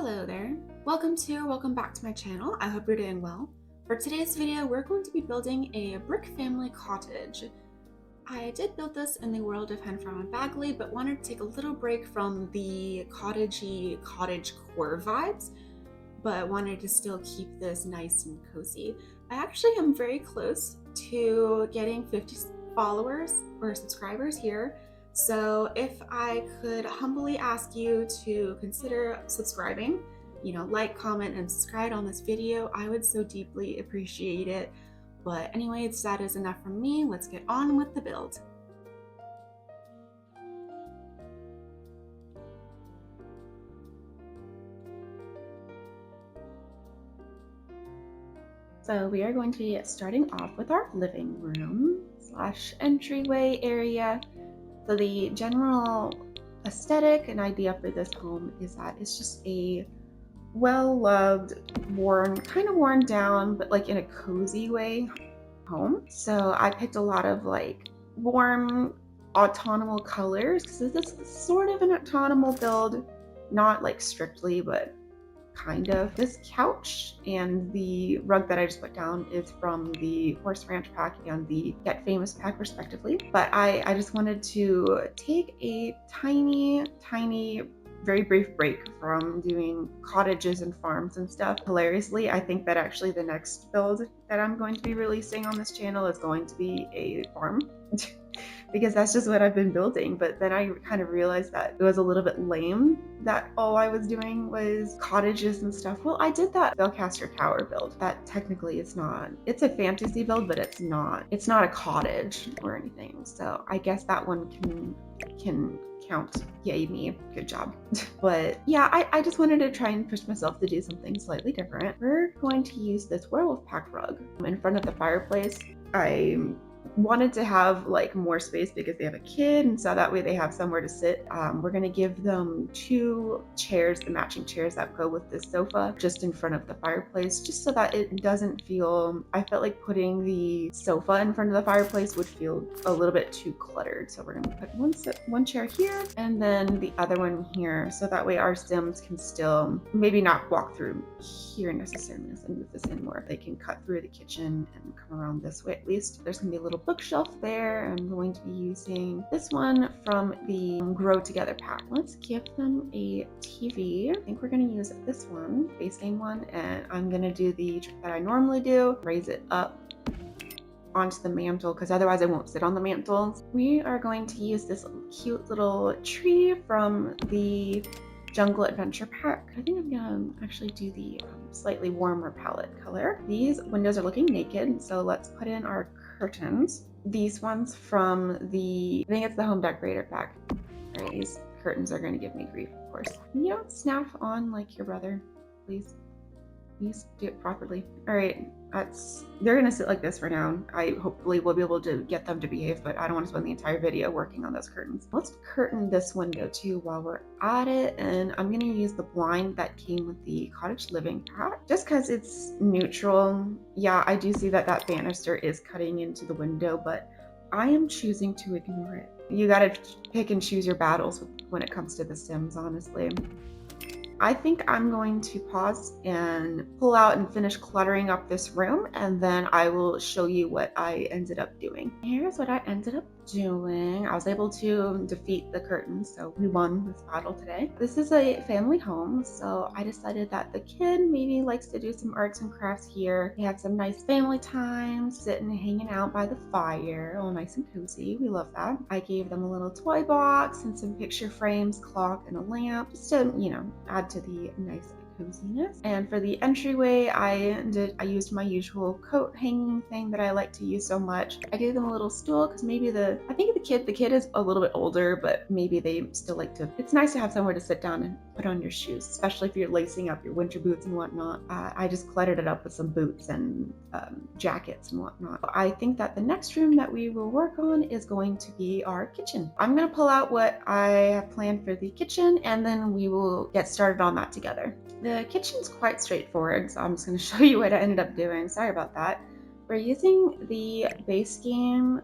Hello there. Welcome back to my channel. I hope you're doing well. For today's video, we're going to be building a brick family cottage. I did build this in the world of Henford-on-Bagley, but wanted to take a little break from the cottagey cottage core vibes, but wanted to still keep this nice and cozy. I actually am very close to getting 50 followers or subscribers here. So if I could humbly ask you to consider subscribing, like, comment, and subscribe on this video, I would so deeply appreciate it. But anyways, that is enough from me. Let's get on with the build. So we are going to be starting off with our living room / entryway area. So the general aesthetic and idea for this home is that it's just a well-loved, kind of worn down, but like in a cozy way home. So I picked a lot of like warm autumnal colors because this is sort of an autumnal build, not like strictly, but kind of. This couch and the rug that I just put down is from the Horse Ranch pack and the Get Famous pack respectively. But I just wanted to take a tiny, very brief break from doing cottages and farms and stuff. Hilariously, I think that actually the next build that I'm going to be releasing on this channel is going to be a farm. Because that's just what I've been building. But then I kind of realized that it was a little bit lame that all I was doing was cottages and stuff. Well, I did that Belcaster Tower build. That technically is not, it's a fantasy build, but it's not a cottage or anything. So I guess that one can count. Yay me, good job. But yeah, I just wanted to try and push myself to do something slightly different. We're going to use this werewolf pack rug in front of the fireplace. I wanted to have like more space because they have a kid, and so that way they have somewhere to sit. We're gonna give them 2 chairs, the matching chairs that go with this sofa, just in front of the fireplace, just so that it doesn't feel, I felt like putting the sofa in front of the fireplace would feel a little bit too cluttered. So we're gonna put one chair here and then the other one here, so that way our Sims can still maybe not walk through here necessarily as I move this in more. They can cut through the kitchen and come around this way at least. There's gonna be a little bookshelf there. I'm going to be using this one from the Grow Together pack. Let's give them a TV. I think we're going to use this one, facing one, and I'm going to do the trick that I normally do, raise it up onto the mantle, because otherwise I won't sit on the mantle. We are going to use this cute little tree from the Jungle Adventure pack. I think I'm gonna actually do the slightly warmer palette color. These windows are looking naked, so let's put in our curtains. These ones from the, I think it's the Home Decorator pack. All right, these curtains are gonna give me grief, of course. You don't snap on like your brother, please. Please do it properly. All right, they're gonna sit like this for now. I hopefully will be able to get them to behave, but I don't want to spend the entire video working on those curtains. Let's curtain this window too while we're at it, and I'm gonna use the blind that came with the Cottage Living pack, just because it's neutral. Yeah, I do see that banister is cutting into the window, but I am choosing to ignore it. You gotta pick and choose your battles when it comes to The Sims, honestly. I think I'm going to pause and pull out and finish cluttering up this room, and then I will show you what I ended up doing. Here's what I ended up doing. I was able to defeat the curtains, so we won this battle today. This is a family home, so I decided that the kid maybe likes to do some arts and crafts here. We had some nice family time, sitting and hanging out by the fire, all nice and cozy. We love that. I gave them a little toy box and some picture frames, clock, and a lamp, just to, add to the nice coziness. And for the entryway, I used my usual coat hanging thing that I like to use so much. I gave them a little stool because maybe I think the kid is a little bit older, but maybe they still like to, it's nice to have somewhere to sit down and put on your shoes, especially if you're lacing up your winter boots and whatnot. I just cluttered it up with some boots and jackets and whatnot. I think that the next room that we will work on is going to be our kitchen. I'm gonna pull out what I have planned for the kitchen, and then we will get started on that together. The kitchen's quite straightforward, so I'm just going to show you what I ended up doing. Sorry about that. We're using the base game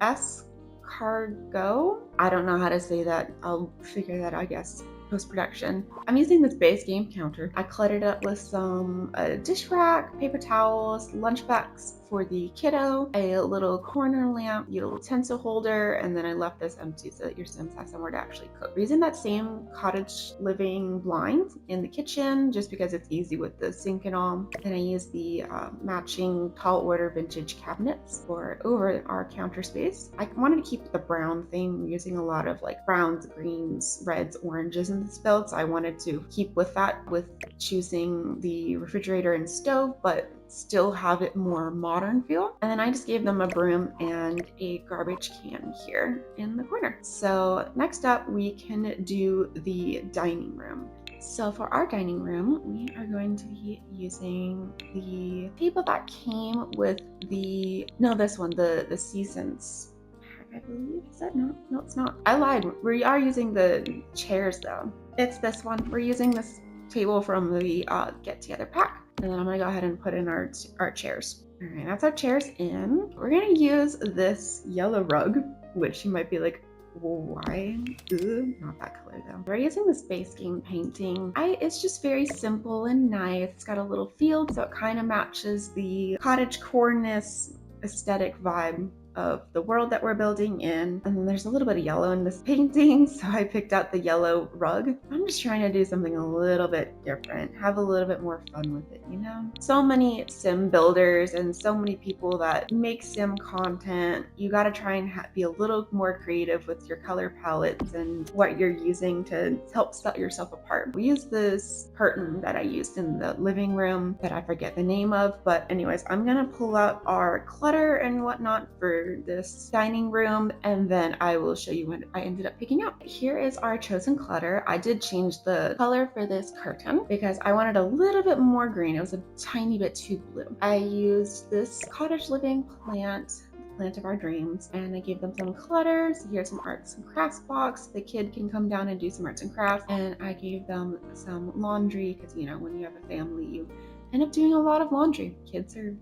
escargot. I don't know how to say that. I'll figure that out, I guess. post-production. I'm using this base game counter. I cluttered it up with some dish rack, paper towels, lunch bags for the kiddo, a little corner lamp, utensil holder, and then I left this empty so that your Sims have somewhere to actually cook. We're using that same cottage living blind in the kitchen just because it's easy with the sink and all. And I use the matching tall order vintage cabinets for over our counter space. I wanted to keep the brown theme. We're using a lot of like browns, greens, reds, oranges in this build, so I wanted to keep with that with choosing the refrigerator and stove, but still have it more modern feel. And then I just gave them a broom and a garbage can here in the corner. So next up, we can do the dining room. So for our dining room, we are going to be using the table that came with the, no, this one, the seasons. I believe, is that no? No, it's not. I lied. We are using the chairs though. It's this one. We're using this table from the get together pack. And then I'm gonna go ahead and put in our chairs. All right, that's our chairs in. We're gonna use this yellow rug, which you might be like, why? Not that color though. We're using this base game painting. It's just very simple and nice. It's got a little field, so it kind of matches the cottage cornice aesthetic vibe of the world that we're building in. And then there's a little bit of yellow in this painting, so I picked out the yellow rug. I'm just trying to do something a little bit different, have a little bit more fun with it, you know? So many sim builders and so many people that make sim content, you gotta try and be a little more creative with your color palettes and what you're using to help set yourself apart. We use this curtain that I used in the living room that I forget the name of, but anyways, I'm gonna pull out our clutter and whatnot for this dining room, and then I will show you what I ended up picking out. Here is our chosen clutter. I did change the color for this curtain because I wanted a little bit more green. It was a tiny bit too blue. I used this cottage living plant of our dreams, and I gave them some clutter. So here's some arts and crafts box. The kid can come down and do some arts and crafts, and I gave them some laundry because, you know, when you have a family, you end up doing a lot of laundry. Kids are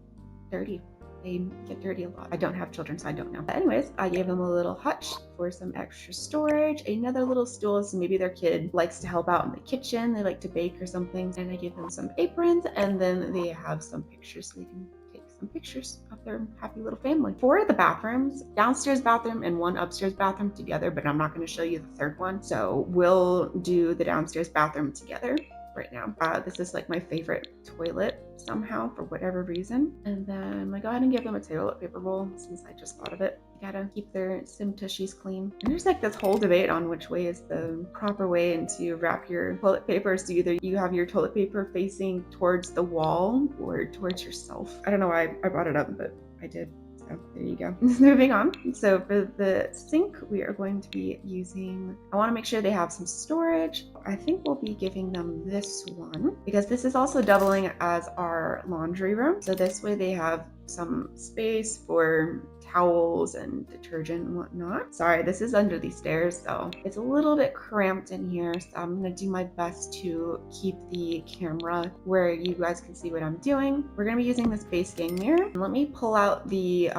dirty. They get dirty a lot. I don't have children, so I don't know. But anyways, I gave them a little hutch for some extra storage, another little stool, so maybe their kid likes to help out in the kitchen. They like to bake or something. And I gave them some aprons, and then they have some pictures so they can take some pictures of their happy little family. For the bathrooms, downstairs bathroom and one upstairs bathroom together, but I'm not going to show you the third one. So we'll do the downstairs bathroom together right now. This is like my favorite toilet somehow for whatever reason. And then I'm gonna go ahead and give them a toilet paper roll since I just thought of it. You gotta keep their sim tushies clean. And there's like this whole debate on which way is the proper way and to wrap your toilet paper. So either you have your toilet paper facing towards the wall or towards yourself. I don't know why I brought it up, but I did. So there you go. Moving on. So for the sink, we are going to be using, I want to make sure they have some storage. I think we'll be giving them this one because this is also doubling as our laundry room. So this way they have some space for towels and detergent and whatnot. Sorry, this is under the stairs, so it's a little bit cramped in here. So I'm gonna do my best to keep the camera where you guys can see what I'm doing. We're gonna be using this base game mirror. Let me pull out the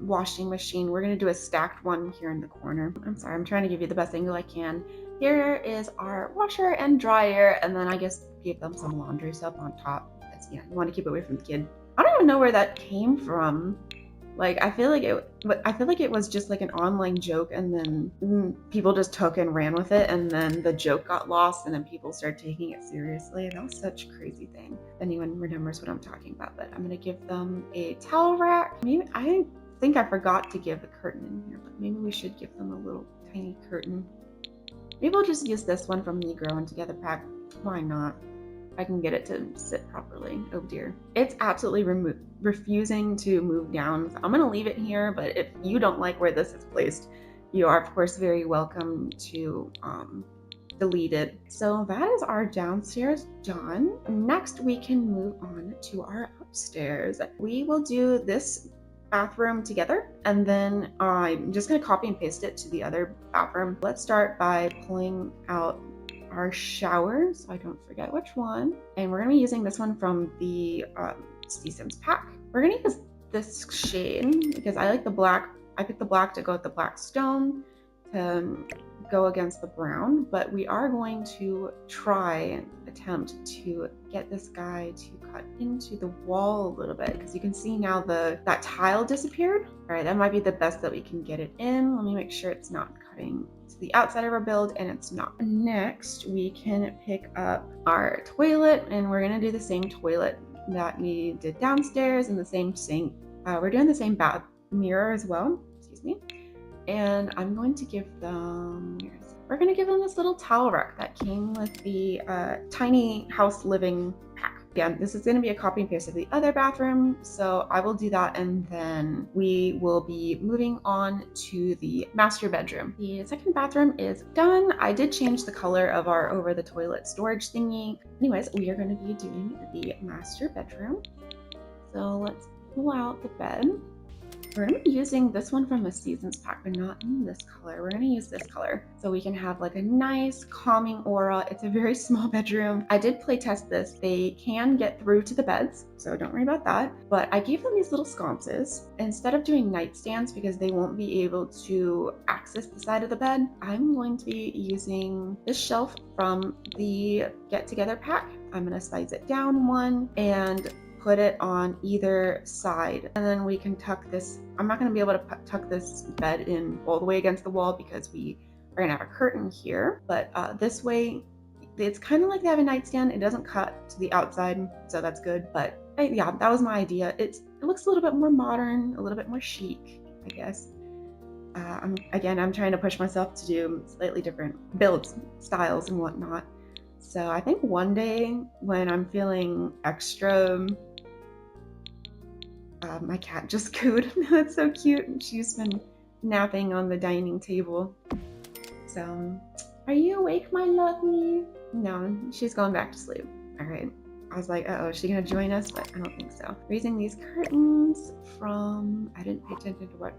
washing machine. We're gonna do a stacked one here in the corner. I'm sorry, I'm trying to give you the best angle I can. Here is our washer and dryer, and then I guess give them some laundry soap on top. Because, yeah, you want to keep it away from the kid. I don't even know where that came from. Like, I feel like it was just like an online joke, and then people just took and ran with it, and then the joke got lost, and then people started taking it seriously. That was such a crazy thing. If anyone remembers what I'm talking about, but I'm gonna give them a towel rack. Maybe I think I forgot to give the curtain in here, but maybe we should give them a little tiny curtain. Maybe I'll just use this one from the Grow and Together pack. Why not? I can get it to sit properly. Oh dear. It's absolutely refusing to move down. So I'm gonna leave it here, but if you don't like where this is placed, you are of course very welcome to delete it. So that is our downstairs done. Next we can move on to our upstairs. We will do this bathroom together, and then I'm just gonna copy and paste it to the other bathroom. Let's start by pulling out our shower so I don't forget which one, and we're gonna be using this one from the Sims pack. We're gonna use this shade because I like the black. I picked the black to go with the black stone to go against the brown, but we are going to try and attempt to get this guy to cut into the wall a little bit, because you can see now that tile disappeared. All right, that might be the best that we can get it in. Let me make sure it's not cutting to the outside of our build, and it's not. Next, we can pick up our toilet, and we're gonna do the same toilet that we did downstairs and the same sink. We're doing the same bath mirror as well, excuse me. And I'm going to give them, we're going to give them this little towel rack that came with the tiny house living pack. Again, this is going to be a copy and paste of the other bathroom, so I will do that, and then we will be moving on to the master bedroom. The second bathroom is done. I did change the color of our over the toilet storage thingy. Anyways, we are going to be doing the master bedroom. So let's pull out the bed. We're going to be using this one from the Seasons pack, but not in this color. We're going to use this color so we can have like a nice calming aura. It's a very small bedroom. I did play test this. They can get through to the beds, so don't worry about that. But I gave them these little sconces. Instead of doing nightstands, because they won't be able to access the side of the bed, I'm going to be using this shelf from the Get Together pack. I'm going to size it down one and put it on either side, and then we can tuck this. I'm not going to be able to tuck this bed in all the way against the wall because we are going to have a curtain here, but this way it's kind of like they have a nightstand. It doesn't cut to the outside, so that's good. But yeah, that was my idea. It looks a little bit more modern, a little bit more chic, I guess. I'm trying to push myself to do slightly different builds, styles, and whatnot. So I think one day when I'm feeling extra, my cat just cooed. That's so cute. She's been napping on the dining table. So, are you awake, my lovely? No, she's going back to sleep. All right. I was like, uh-oh, is she gonna join us? But I don't think so. We're using these curtains from, I didn't pay attention to what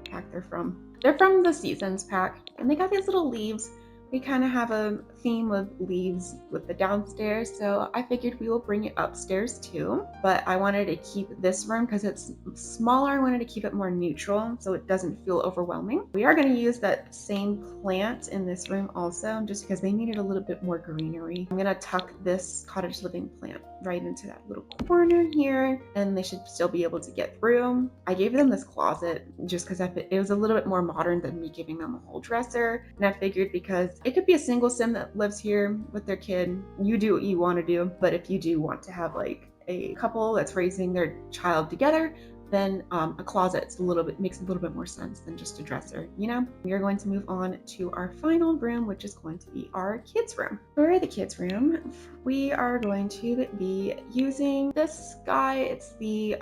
pack they're from. They're from the Seasons pack, and they got these little leaves. We kind of have a theme of leaves with the downstairs, so I figured we will bring it upstairs too. But I wanted to keep this room, because it's smaller, I wanted to keep it more neutral so it doesn't feel overwhelming. We are going to use that same plant in this room also, just because they needed a little bit more greenery. I'm going to tuck this cottage living plant right into that little corner here, and they should still be able to get through. I gave them this closet just because it was a little bit more modern than me giving them a whole dresser, and I figured because it could be a single sim that lives here with their kid. You do what you want to do, but if you do want to have like a couple that's raising their child together, then a closet makes a little bit more sense than just a dresser, you know? We are going to move on to our final room, which is going to be our kids' room. For the kids' room, we are going to be using this guy. It's the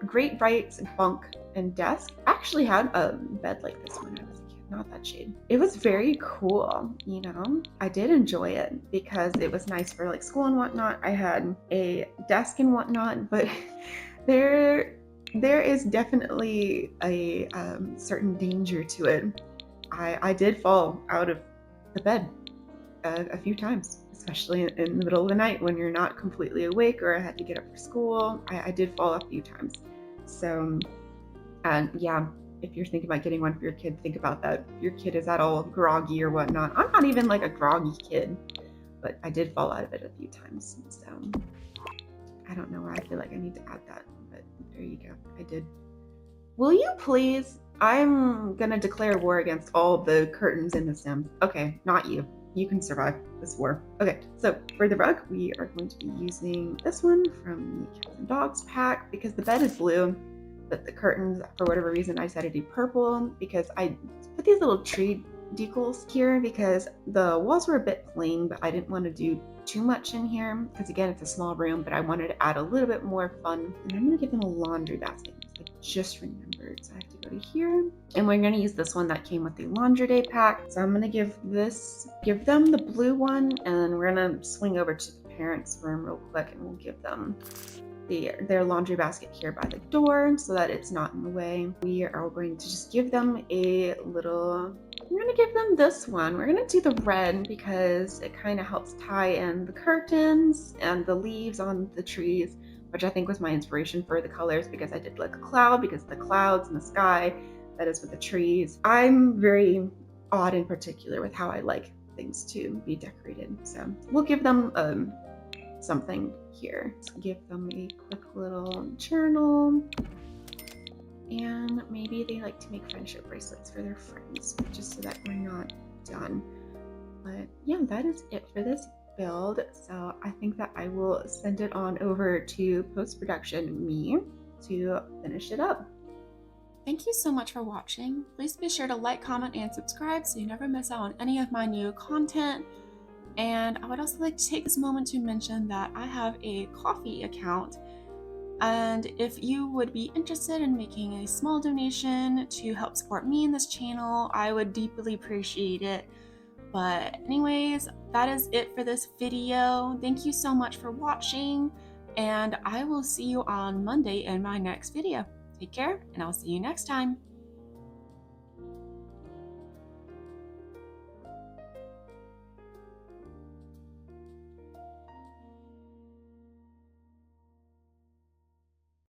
Great Rights bunk and desk. I actually had a bed like this when I was a kid, not that shade. It was very cool, you know? I did enjoy it because it was nice for like school and whatnot. I had a desk and whatnot, but there is definitely a certain danger to it. I did fall out of the bed a few times, especially in the middle of the night when you're not completely awake or I had to get up for school. I did fall a few times. So, and yeah, if you're thinking about getting one for your kid, think about that. If your kid is at all groggy or whatnot. I'm not even like a groggy kid, but I did fall out of it a few times. So I don't know why I feel like I need to add that, but there you go. I did. Will you please? I'm gonna declare war against all the curtains in the Sims. Okay, not you. You can survive this war. Okay, so for the rug, we are going to be using this one from the Cats and Dogs pack because the bed is blue, but the curtains, for whatever reason, I decided to do purple because I put these little tree decals here because the walls were a bit plain, but I didn't want to do too much in here because again, it's a small room, but I wanted to add a little bit more fun. And I'm gonna give them a laundry basket. I just remembered, so I have to go to here, and we're gonna use this one that came with the laundry day pack. So I'm gonna give them the blue one, and then we're gonna swing over to the parents' room real quick, and we'll give them their laundry basket here by the door so that it's not in the way. We are going to just give them we're gonna give them this one. We're gonna do the red because it kind of helps tie in the curtains and the leaves on the trees, which I think was my inspiration for the colors because I did like a cloud because the clouds and the sky, that is with the trees. I'm very odd in particular with how I like things to be decorated. So we'll give them something here. Let's give them a quick little journal. And maybe they like to make friendship bracelets for their friends, just so that we're not done. But yeah, that is it for this build. So I think that I will send it on over to post-production me to finish it up. Thank you so much for watching. Please be sure to like, comment, and subscribe so you never miss out on any of my new content. And I would also like to take this moment to mention that I have a Ko-fi account. And if you would be interested in making a small donation to help support me in this channel, I would deeply appreciate it. But anyways, that is it for this video. Thank you so much for watching, and I will see you on Monday in my next video. Take care, and I'll see you next time.